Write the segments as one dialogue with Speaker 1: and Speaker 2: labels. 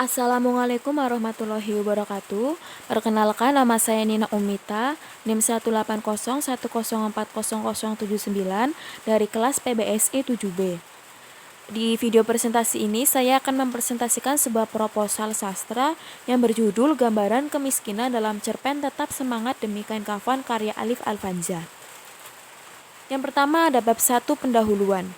Speaker 1: Assalamualaikum warahmatullahi wabarakatuh. Perkenalkan, nama saya Nina Umita, NIM 18010400079 dari kelas PBSI 7B. Di video presentasi ini saya akan mempresentasikan sebuah proposal sastra yang berjudul Gambaran Kemiskinan dalam Cerpen Tetap Semangat Demi Kain Kafan karya Alif Alfanza. Yang pertama ada bab 1 pendahuluan.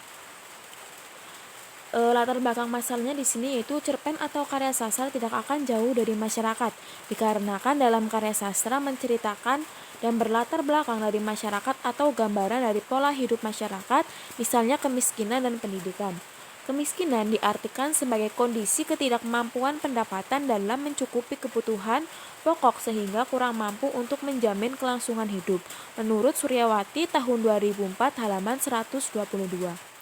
Speaker 1: Latar belakang masalahnya di sini yaitu cerpen atau karya sastra tidak akan jauh dari masyarakat, dikarenakan dalam karya sastra menceritakan dan berlatar belakang dari masyarakat atau gambaran dari pola hidup masyarakat, misalnya kemiskinan dan pendidikan. Kemiskinan diartikan sebagai kondisi ketidakmampuan pendapatan dalam mencukupi kebutuhan pokok sehingga kurang mampu untuk menjamin kelangsungan hidup, menurut Suryawati tahun 2004 halaman 122.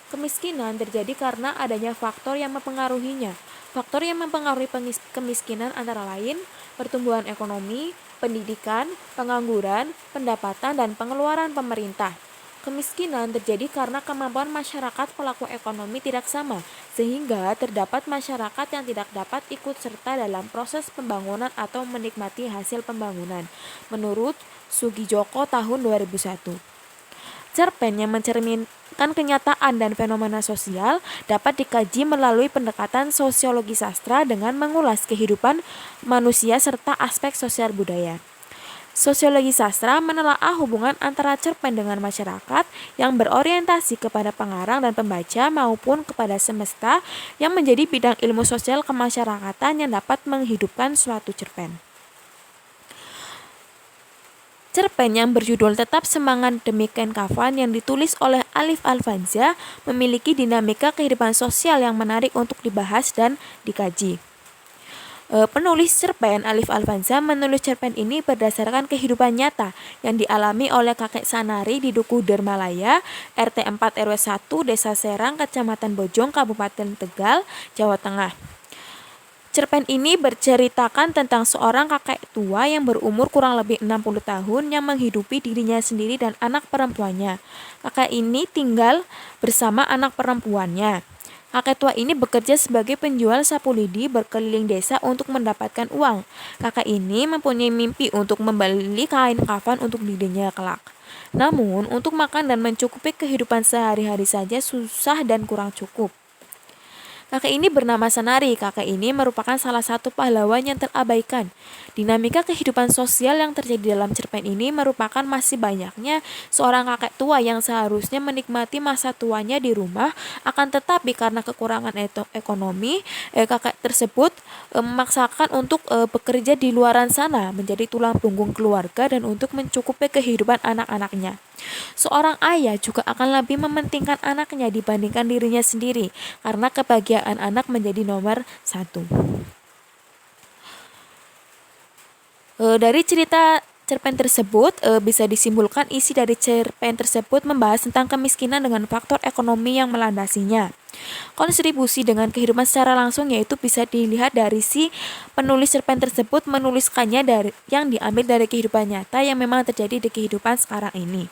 Speaker 1: Kemiskinan terjadi karena adanya faktor yang mempengaruhinya. Faktor yang mempengaruhi kemiskinan antara lain pertumbuhan ekonomi, pendidikan, pengangguran, pendapatan, dan pengeluaran pemerintah. Kemiskinan terjadi karena kemampuan masyarakat pelaku ekonomi tidak sama, sehingga terdapat masyarakat yang tidak dapat ikut serta dalam proses pembangunan atau menikmati hasil pembangunan, menurut Sugijoko tahun 2001. Cerpen yang mencerminkan kenyataan dan fenomena sosial dapat dikaji melalui pendekatan sosiologi sastra dengan mengulas kehidupan manusia serta aspek sosial budaya. Sosiologi sastra menelaah hubungan antara cerpen dengan masyarakat yang berorientasi kepada pengarang dan pembaca maupun kepada semesta yang menjadi bidang ilmu sosial kemasyarakatan yang dapat menghidupkan suatu cerpen. Cerpen yang berjudul Tetap Semangat Demi Kain Kafan yang ditulis oleh Alif Alfanza memiliki dinamika kehidupan sosial yang menarik untuk dibahas dan dikaji. Penulis cerpen Alif Alfanza menulis cerpen ini berdasarkan kehidupan nyata yang dialami oleh kakek Sanari di Duku Dermalaya, RT 4 RW 1, Desa Serang, Kecamatan Bojong, Kabupaten Tegal, Jawa Tengah. Cerpen ini berceritakan tentang seorang kakek tua yang berumur kurang lebih 60 tahun yang menghidupi dirinya sendiri dan anak perempuannya. Kakek ini tinggal bersama anak perempuannya. Kakek tua ini bekerja sebagai penjual sapu lidi berkeliling desa untuk mendapatkan uang. Kakek ini mempunyai mimpi untuk membeli kain kafan untuk dirinya kelak. Namun, untuk makan dan mencukupi kehidupan sehari-hari saja susah dan kurang cukup. Kakek ini bernama Sanari. Kakek ini merupakan salah satu pahlawan yang terabaikan. Dinamika kehidupan sosial yang terjadi dalam cerpen ini merupakan masih banyaknya seorang kakek tua yang seharusnya menikmati masa tuanya di rumah, akan tetapi karena kekurangan ekonomi, kakek tersebut memaksakan untuk bekerja di luaran sana, menjadi tulang punggung keluarga dan untuk mencukupi kehidupan anak-anaknya. Seorang ayah juga akan lebih mementingkan anaknya dibandingkan dirinya sendiri, karena kebahagiaan anak menjadi nomor satu. Dari cerita cerpen tersebut bisa disimpulkan isi dari cerpen tersebut membahas tentang kemiskinan dengan faktor ekonomi yang melandasinya. Kontribusi dengan kehidupan secara langsung yaitu bisa dilihat dari si penulis cerpen tersebut menuliskannya dari yang diambil dari kehidupan nyata yang memang terjadi di kehidupan sekarang ini.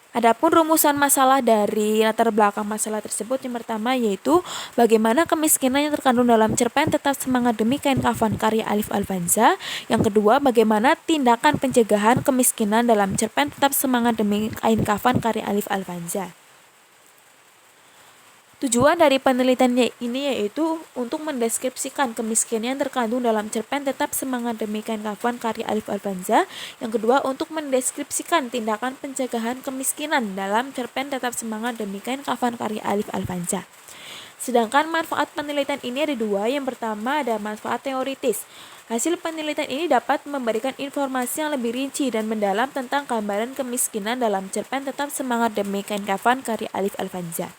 Speaker 1: Adapun rumusan masalah dari latar belakang masalah tersebut yang pertama yaitu bagaimana kemiskinan yang terkandung dalam cerpen Tetap Semangat Demi Kain Kafan karya Alif Alfanza. Yang kedua, bagaimana tindakan pencegahan kemiskinan dalam cerpen Tetap Semangat Demi Kain Kafan karya Alif Alfanza. Tujuan dari penelitian ini yaitu untuk mendeskripsikan kemiskinan yang terkandung dalam cerpen Tetap Semangat Demi Kain Kafan karya Alif Alfanza. Yang kedua, untuk mendeskripsikan tindakan pencegahan kemiskinan dalam cerpen Tetap Semangat Demi Kain Kafan karya Alif Alfanza. Sedangkan manfaat penelitian ini ada dua. Yang pertama ada manfaat teoritis. Hasil penelitian ini dapat memberikan informasi yang lebih rinci dan mendalam tentang gambaran kemiskinan dalam cerpen Tetap Semangat Demi Kain Kafan karya Alif Alfanza.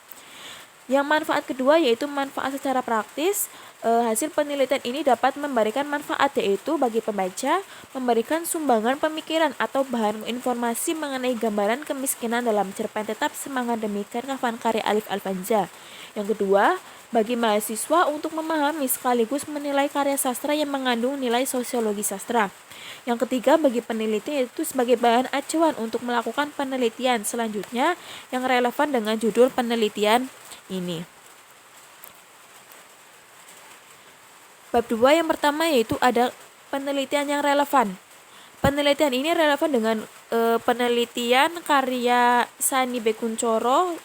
Speaker 1: Yang manfaat kedua yaitu manfaat secara praktis. Hasil penelitian ini dapat memberikan manfaat yaitu bagi pembaca, memberikan sumbangan pemikiran atau bahan informasi mengenai gambaran kemiskinan dalam cerpen Tetap Semangat Demi Kain Kafan karya Alif Alfanza. Yang kedua, bagi mahasiswa untuk memahami sekaligus menilai karya sastra yang mengandung nilai sosiologi sastra. Yang ketiga, bagi peneliti yaitu sebagai bahan acuan untuk melakukan penelitian selanjutnya yang relevan dengan judul penelitian ini. Bab 2 yang pertama yaitu ada penelitian yang relevan. Penelitian ini relevan dengan penelitian karya Sani Bekuncoro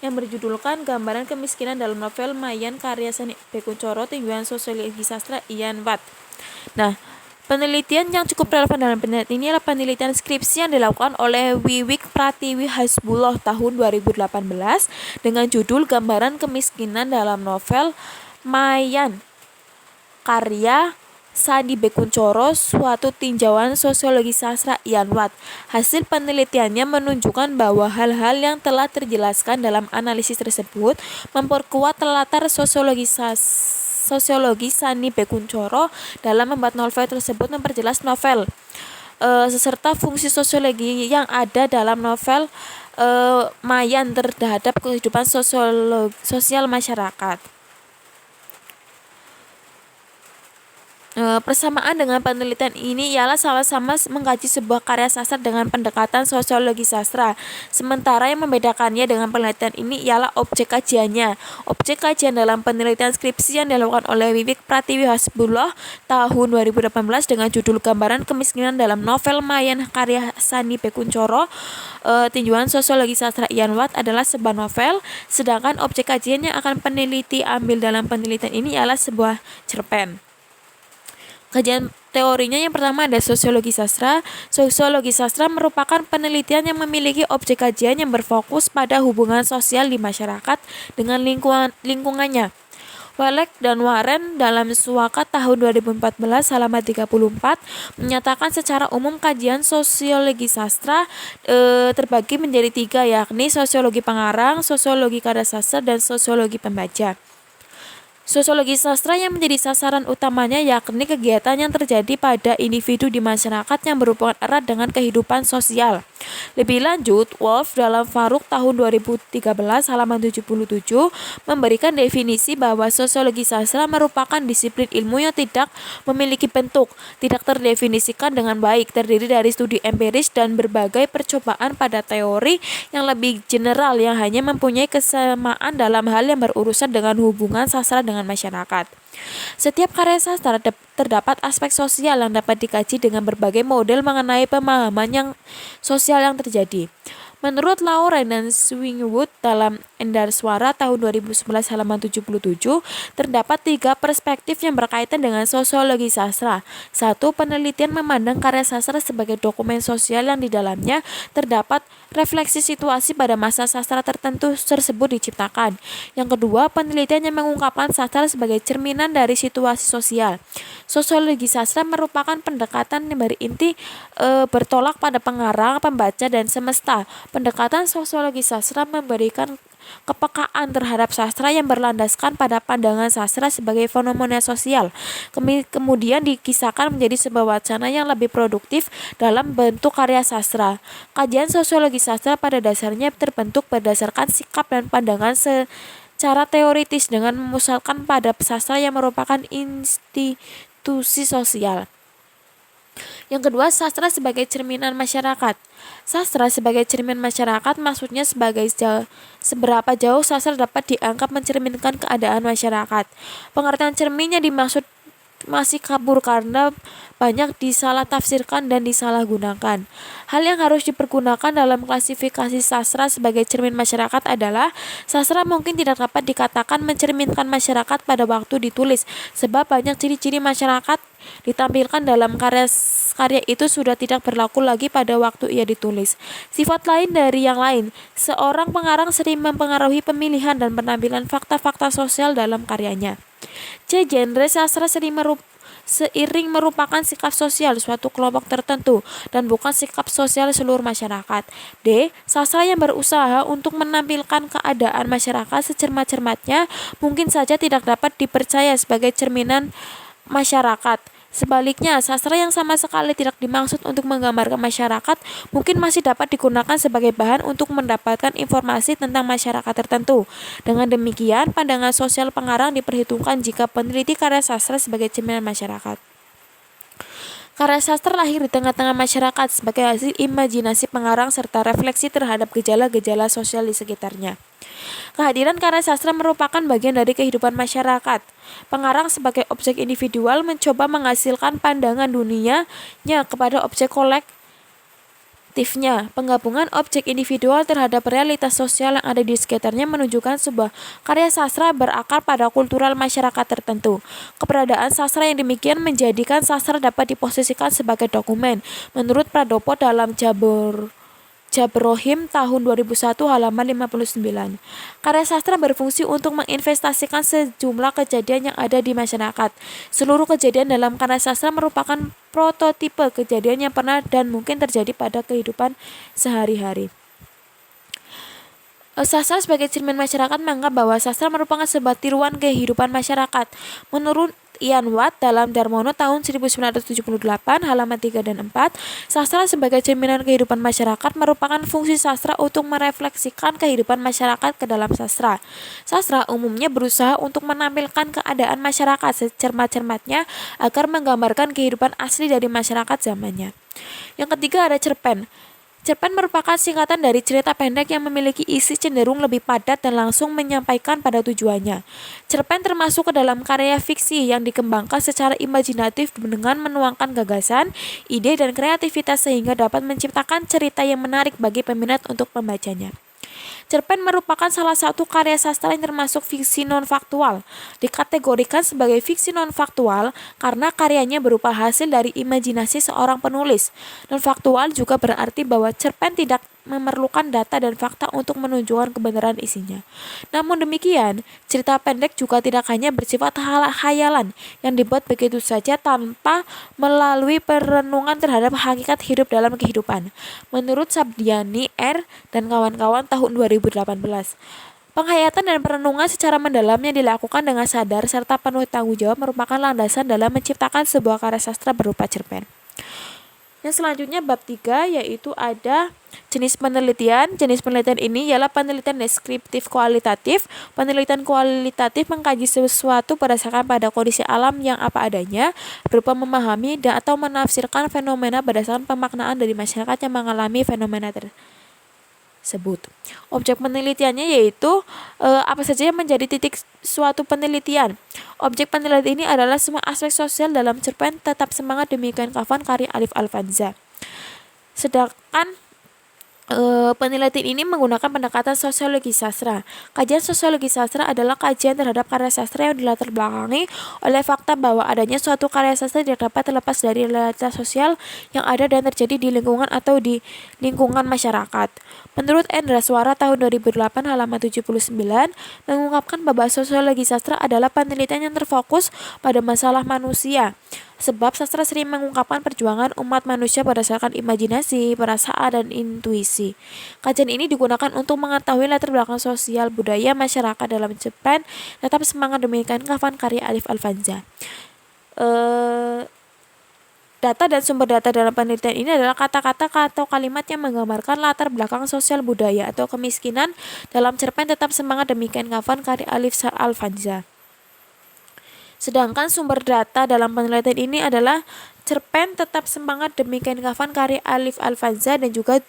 Speaker 1: yang berjudulkan Gambaran Kemiskinan dalam Novel Mayan karya Sani Bekuncoro, tinjauan Sosiologi Sastra Ian Watt. Nah, penelitian yang cukup relevan dalam penelitian ini adalah penelitian skripsi yang dilakukan oleh Wiwik Pratiwi Hasbullah tahun 2018 dengan judul Gambaran Kemiskinan dalam Novel Mayan karya Sani Bekuncoro, suatu tinjauan sosiologi sastra Ian Watt. Hasil penelitiannya menunjukkan bahwa hal-hal yang telah terjelaskan dalam analisis tersebut memperkuat latar sosiologi Sani Bekuncoro dalam membuat novel tersebut, memperjelas novel serta fungsi sosiologi yang ada dalam novel Mayan terhadap kehidupan sosial masyarakat. Persamaan dengan penelitian ini ialah sama-sama mengkaji sebuah karya sastra dengan pendekatan sosiologi sastra. Sementara yang membedakannya dengan penelitian ini ialah objek kajiannya. Objek kajian dalam penelitian skripsi yang dilakukan oleh Wiwik Pratiwi Hasbullah tahun 2018 dengan judul Gambaran Kemiskinan dalam Novel Mayan karya Sani Bekuncoro, tinjauan sosiologi sastra Ian Watt adalah sebuah novel, sedangkan objek kajian yang akan peneliti ambil dalam penelitian ini ialah sebuah cerpen. Kajian teorinya yang pertama ada sosiologi sastra. Sosiologi sastra merupakan penelitian yang memiliki objek kajian yang berfokus pada hubungan sosial di masyarakat dengan lingkungannya. Welek dan Warren dalam Suaka tahun 2014 halaman 34 menyatakan secara umum kajian sosiologi sastra terbagi menjadi 3, yakni sosiologi pengarang, sosiologi karya sastra, dan sosiologi pembaca. Sosiologi sastra yang menjadi sasaran utamanya yakni kegiatan yang terjadi pada individu di masyarakat yang berhubungan erat dengan kehidupan sosial. Lebih lanjut, Wolf dalam Faruk tahun 2013 halaman 77 memberikan definisi bahwa sosiologi sastra merupakan disiplin ilmu yang tidak memiliki bentuk, tidak terdefinisikan dengan baik, terdiri dari studi empiris dan berbagai percobaan pada teori yang lebih general yang hanya mempunyai kesamaan dalam hal yang berurusan dengan hubungan sastra dengan masyarakat. Setiap karya sastra terdapat aspek sosial yang dapat dikaji dengan berbagai model mengenai pemahaman yang sosial yang terjadi. Menurut Lauren dan Swingwood dalam Endar Suara tahun 2011 halaman 77, terdapat 3 perspektif yang berkaitan dengan sosiologi sastra. 1. Penelitian memandang karya sastra sebagai dokumen sosial yang di dalamnya terdapat refleksi situasi pada masa sastra tertentu tersebut diciptakan. Yang kedua, penelitian yang mengungkapkan sastra sebagai cerminan dari situasi sosial. Sosiologi sastra merupakan pendekatan yang berinti bertolak pada pengarang, pembaca, dan semesta. Pendekatan sosiologi sastra memberikan kepekaan terhadap sastra yang berlandaskan pada pandangan sastra sebagai fenomena sosial, kemudian dikisahkan menjadi sebuah wacana yang lebih produktif dalam bentuk karya sastra. Kajian sosiologi sastra pada dasarnya terbentuk berdasarkan sikap dan pandangan secara teoritis dengan memusatkan pada sastra yang merupakan institusi sosial. Yang kedua, sastra sebagai cerminan masyarakat. Sastra sebagai cermin masyarakat maksudnya seberapa jauh sastra dapat dianggap mencerminkan keadaan masyarakat. Pengertian cerminnya dimaksud masih kabur karena banyak disalah tafsirkan dan disalahgunakan. Hal yang harus dipergunakan dalam klasifikasi sastra sebagai cermin masyarakat adalah sastra mungkin tidak dapat dikatakan mencerminkan masyarakat pada waktu ditulis, sebab banyak ciri-ciri masyarakat ditampilkan dalam karya itu sudah tidak berlaku lagi pada waktu ia ditulis. Sifat lain dari yang lain, seorang pengarang sering mempengaruhi pemilihan dan penampilan fakta-fakta sosial dalam karyanya. C. Genre sastra seiring merupakan sikap sosial suatu kelompok tertentu dan bukan sikap sosial seluruh masyarakat. D. Sastra yang berusaha untuk menampilkan keadaan masyarakat secermat-cermatnya mungkin saja tidak dapat dipercaya sebagai cerminan masyarakat. Sebaliknya, sastra yang sama sekali tidak dimaksud untuk menggambarkan masyarakat mungkin masih dapat digunakan sebagai bahan untuk mendapatkan informasi tentang masyarakat tertentu. Dengan demikian, pandangan sosial pengarang diperhitungkan jika peneliti karya sastra sebagai cerminan masyarakat. Karya sastra lahir di tengah-tengah masyarakat sebagai hasil imajinasi pengarang serta refleksi terhadap gejala-gejala sosial di sekitarnya. Kehadiran karya sastra merupakan bagian dari kehidupan masyarakat. Pengarang sebagai objek individual mencoba menghasilkan pandangan dunianya kepada objek kolektifnya. Penggabungan objek individual terhadap realitas sosial yang ada di sekitarnya menunjukkan sebuah karya sastra berakar pada kultural masyarakat tertentu. Keberadaan sastra yang demikian menjadikan sastra dapat diposisikan sebagai dokumen. Menurut Pradopo dalam Jabrohim tahun 2001 halaman 59. Karya sastra berfungsi untuk menginvestasikan sejumlah kejadian yang ada di masyarakat. Seluruh kejadian dalam karya sastra merupakan prototipe kejadian yang pernah dan mungkin terjadi pada kehidupan sehari-hari. Sastra sebagai cermin masyarakat menganggap bahwa sastra merupakan sebuah tiruan kehidupan masyarakat. Menurut Ian Watt dalam Darmono tahun 1978 halaman 3 dan 4, sastra sebagai cerminan kehidupan masyarakat merupakan fungsi sastra untuk merefleksikan kehidupan masyarakat ke dalam sastra. Sastra umumnya berusaha untuk menampilkan keadaan masyarakat secermat-cermatnya agar menggambarkan kehidupan asli dari masyarakat zamannya. Yang ketiga ada cerpen. Cerpen merupakan singkatan dari cerita pendek yang memiliki isi cenderung lebih padat dan langsung menyampaikan pada tujuannya. Cerpen termasuk ke dalam karya fiksi yang dikembangkan secara imajinatif dengan menuangkan gagasan, ide, dan kreativitas sehingga dapat menciptakan cerita yang menarik bagi peminat untuk membacanya. Cerpen merupakan salah satu karya sastra yang termasuk fiksi non-faktual. Dikategorikan sebagai fiksi non-faktual karena karyanya berupa hasil dari imajinasi seorang penulis. Non-faktual juga berarti bahwa cerpen tidak memerlukan data dan fakta untuk menunjukkan kebenaran isinya. Namun demikian, cerita pendek juga tidak hanya bersifat khayalan yang dibuat begitu saja tanpa melalui perenungan terhadap hakikat hidup dalam kehidupan. Menurut Sabdiani R. dan kawan-kawan tahun 2018, penghayatan dan perenungan secara mendalamnya dilakukan dengan sadar serta penuh tanggung jawab merupakan landasan dalam menciptakan sebuah karya sastra berupa cerpen. Yang selanjutnya bab 3 yaitu ada jenis penelitian. Jenis penelitian ini ialah penelitian deskriptif kualitatif. Penelitian kualitatif mengkaji sesuatu berdasarkan pada kondisi alam yang apa adanya, berupa memahami dan atau menafsirkan fenomena berdasarkan pemaknaan dari masyarakat yang mengalami fenomena tersebut. Objek penelitiannya yaitu apa saja yang menjadi titik suatu penelitian. Objek penelitian ini adalah semua aspek sosial dalam cerpen Tetap Semangat Demikian Kafan karya Alif Alfanza. Sedangkan penelitian ini menggunakan pendekatan sosiologi sastra. Kajian sosiologi sastra adalah kajian terhadap karya sastra yang dilatar belakangi oleh fakta bahwa adanya suatu karya sastra tidak dapat terlepas dari realitas sosial yang ada dan terjadi di lingkungan atau di lingkungan masyarakat. Menurut Endra Suara tahun 2008 halaman 79 mengungkapkan bahwa sosiologi sastra adalah penelitian yang terfokus pada masalah manusia. Sebab sastra sering mengungkapkan perjuangan umat manusia berdasarkan imajinasi, perasaan, dan intuisi. Kajian ini digunakan untuk mengetahui latar belakang sosial budaya masyarakat dalam cerpen Tetap Semangat Demikian Kafan karya Alif Alfanza. Data dan sumber data dalam penelitian ini adalah kata-kata atau kalimat yang menggambarkan latar belakang sosial budaya atau kemiskinan dalam cerpen Tetap Semangat Demikian Kafan karya Alif Alfanza. Sedangkan sumber data dalam penelitian ini adalah cerpen Tetap Semangat Demikian Kafan karya Alif Alfanza dan juga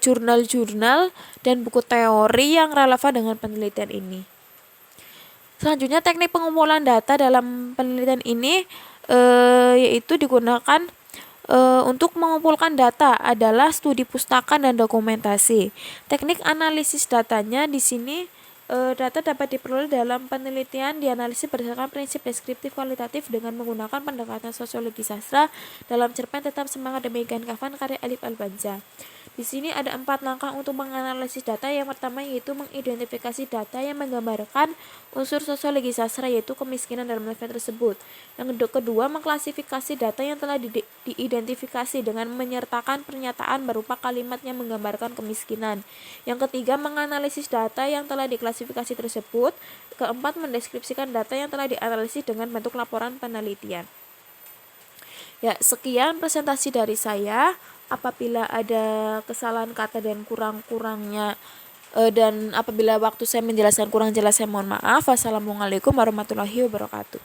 Speaker 1: jurnal-jurnal dan buku teori yang relevan dengan penelitian ini. Selanjutnya teknik pengumpulan data dalam penelitian ini yaitu digunakan untuk mengumpulkan data adalah studi pustaka dan dokumentasi. Teknik analisis datanya di sini data dapat diperoleh dalam penelitian dianalisis berdasarkan prinsip deskriptif kualitatif dengan menggunakan pendekatan sosiologi sastra dalam cerpen Tetap Semangat Demikian Kafan karya Alif Alfanza. Di sini ada 4 langkah untuk menganalisis data. Yang pertama yaitu mengidentifikasi data yang menggambarkan unsur sosiologi sastra yaitu kemiskinan dalam cerpen tersebut. Yang kedua, mengklasifikasi data yang telah diidentifikasi dengan menyertakan pernyataan berupa kalimat yang menggambarkan kemiskinan. Yang ketiga, menganalisis data yang telah diklasifikasi tersebut. Keempat, mendeskripsikan data yang telah dianalisis dengan bentuk laporan penelitian. Ya, sekian presentasi dari saya. Apabila ada kesalahan kata dan kurang-kurangnya dan apabila waktu saya menjelaskan kurang jelas, saya mohon maaf. Wassalamualaikum warahmatullahi wabarakatuh.